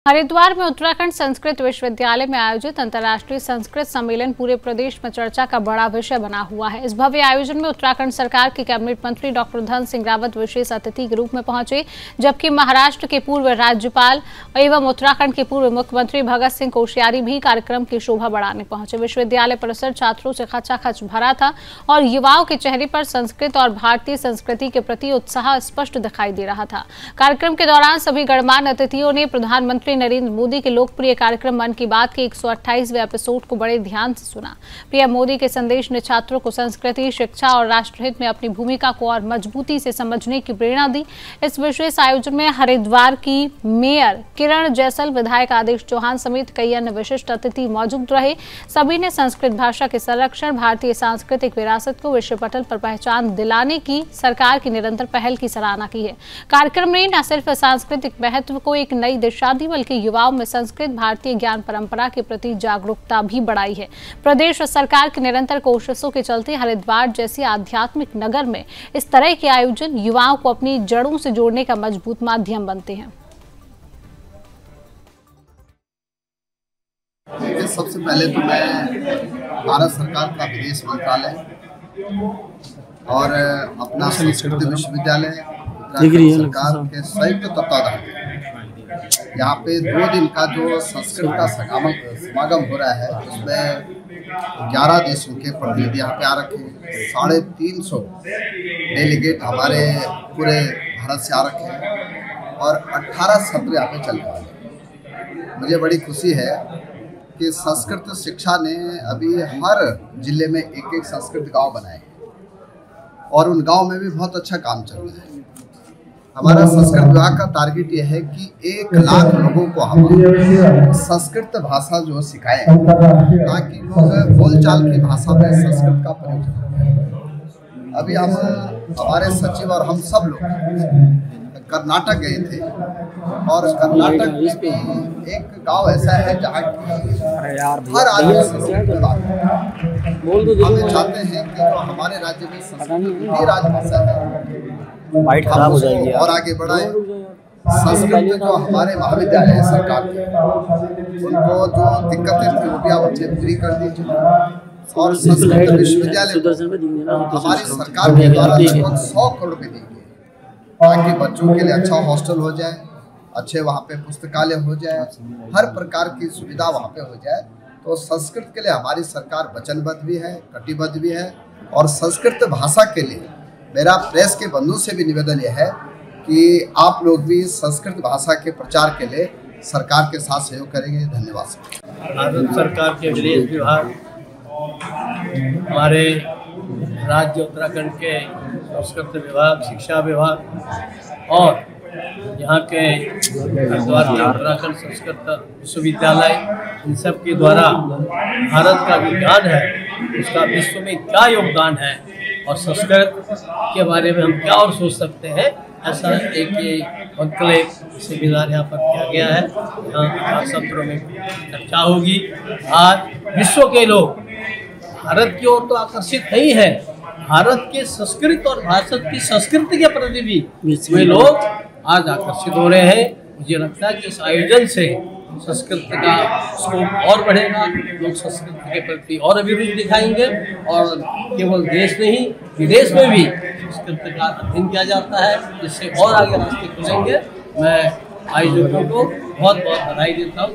हरिद्वार में उत्तराखंड संस्कृत विश्वविद्यालय में आयोजित अंतर्राष्ट्रीय संस्कृत सम्मेलन पूरे प्रदेश में चर्चा का बड़ा विषय बना हुआ है। इस भव्य आयोजन में उत्तराखंड सरकार के कैबिनेट मंत्री डॉक्टर धन सिंह रावत विशेष अतिथि के रूप में पहुंचे, जबकि महाराष्ट्र के पूर्व राज्यपाल एवं उत्तराखंड के पूर्व मुख्यमंत्री भगत सिंह कोश्यारी भी कार्यक्रम की शोभा बढ़ाने पहुंचे। विश्वविद्यालय परिसर छात्रों से खचाखच भरा था और युवाओं के चेहरे पर संस्कृत और भारतीय संस्कृति के प्रति उत्साह स्पष्ट दिखाई दे रहा था। कार्यक्रम के दौरान सभी गणमान्य अतिथियों ने प्रधानमंत्री नरेंद्र मोदी के लोकप्रिय कार्यक्रम मन की बात के 128वें एपिसोड को बड़े ध्यान से सुना। पीएम मोदी के संदेश ने छात्रों को संस्कृति, शिक्षा और राष्ट्रहित में अपनी भूमिका को और मजबूती से समझने की प्रेरणा दी। इस विशेष आयोजन में हरिद्वार की मेयर किरण जैसल, विधायक आदेश चौहान समेत कई अन्य विशिष्ट अतिथि मौजूद रहे। सभी ने संस्कृत भाषा के संरक्षण, भारतीय सांस्कृतिक विरासत को विश्व पटल पर पहचान दिलाने की सरकार की निरंतर पहल की सराहना की है। कार्यक्रम ने न सिर्फ सांस्कृतिक महत्व को एक नई दिशा दी, बल्कि युवाओं में संस्कृत, भारतीय ज्ञान परंपरा के प्रति जागरूकता भी बढ़ाई है। प्रदेश सरकार की निरंतर कोशिशों के चलते हरिद्वार जैसे आध्यात्मिक नगर में इस तरह के आयोजन युवाओं को अपनी जड़ों से जोड़ने का मजबूत माध्यम बनते हैं। सबसे पहले तो मैं भारत सरकार का विदेश मंत्रालय और अपना संस्कृत विश्वविद्यालय सरकार के संयुक्त तत्वाधान यहाँ पे 2 दिन का जो संस्कृत का समागम हो रहा है, उसमें 11 देशों के प्रतिनिधि यहाँ पे आ रखे हैं। 350 डेलीगेट हमारे पूरे भारत से आ रखे हैं और 18 सत्र यहाँ पे चल रहे हैं। मुझे बड़ी खुशी है कि संस्कृत शिक्षा ने अभी हर जिले में एक संस्कृत गांव बनाए हैं और उन गांव में भी बहुत अच्छा काम चल रहा है। हमारा संस्कृत विभाग का टारगेट ये है कि 1 लाख लोगों को हम संस्कृत भाषा जो सिखाएं, ताकि लोग बोलचाल की भाषा में संस्कृत का प्रयोग करें। अभी हम हमारे सचिव और हम सब लोग कर्नाटक गए थे और कर्नाटक में भी एक गांव ऐसा है जहाँ की हर आदमी संस्कृत में बात करता है। हम चाहते हैं कि जो हमारे राज्य में संस्कृत की राजभाषा है खराब हो जाएगी और आगे बढ़ाए। संस्कृत जो हमारे महाविद्यालय है सरकार के, उनको जो दिक्कतें थी वो भी आप अच्छे पूरी कर दीजिए और संस्कृत विश्वविद्यालय हमारी सरकार के द्वारा लगभग 100 करोड़ रुपए दिए गए ताकि बच्चों के लिए अच्छा हॉस्टल हो जाए, अच्छे वहाँ पे पुस्तकालय हो जाए, हर प्रकार की सुविधा वहाँ पे हो जाए। तो संस्कृत के लिए हमारी सरकार वचनबद्ध भी है, कटिबद्ध भी है और संस्कृत भाषा के लिए मेरा प्रेस के बंधु से भी निवेदन यह है कि आप लोग भी संस्कृत भाषा के प्रचार के लिए सरकार के साथ सहयोग करेंगे। धन्यवाद। भारत सरकार के विदेश विभाग, हमारे राज्य उत्तराखंड के संस्कृत विभाग, शिक्षा विभाग और यहाँ के हरिद्वार के उत्तराखंड संस्कृत विश्वविद्यालय, इन सब के द्वारा भारत का विज्ञान है, उसका विश्व में क्या योगदान है और संस्कृत के बारे में हम क्या और सोच सकते हैं, ऐसा एक कॉन्क्लेव सेमिनार यहाँ पर किया गया है। यहाँ सत्रों में चर्चा होगी। आज विश्व के लोग भारत की ओर तो आकर्षित नहीं है, भारत के संस्कृत और भारत की संस्कृति के प्रति भी वे लोग आज आकर्षित हो रहे हैं। मुझे लगता है कि इस आयोजन से संस्कृत का स्कोप और बढ़ेगा, लोग संस्कृत के प्रति और अभिरुचि दिखाएंगे और केवल देश नहीं विदेश में भी संस्कृत का अध्ययन किया जाता है, जिससे और आगे रास्ते खुलेंगे। मैं आयोजकों को बहुत बहुत बधाई देता हूँ।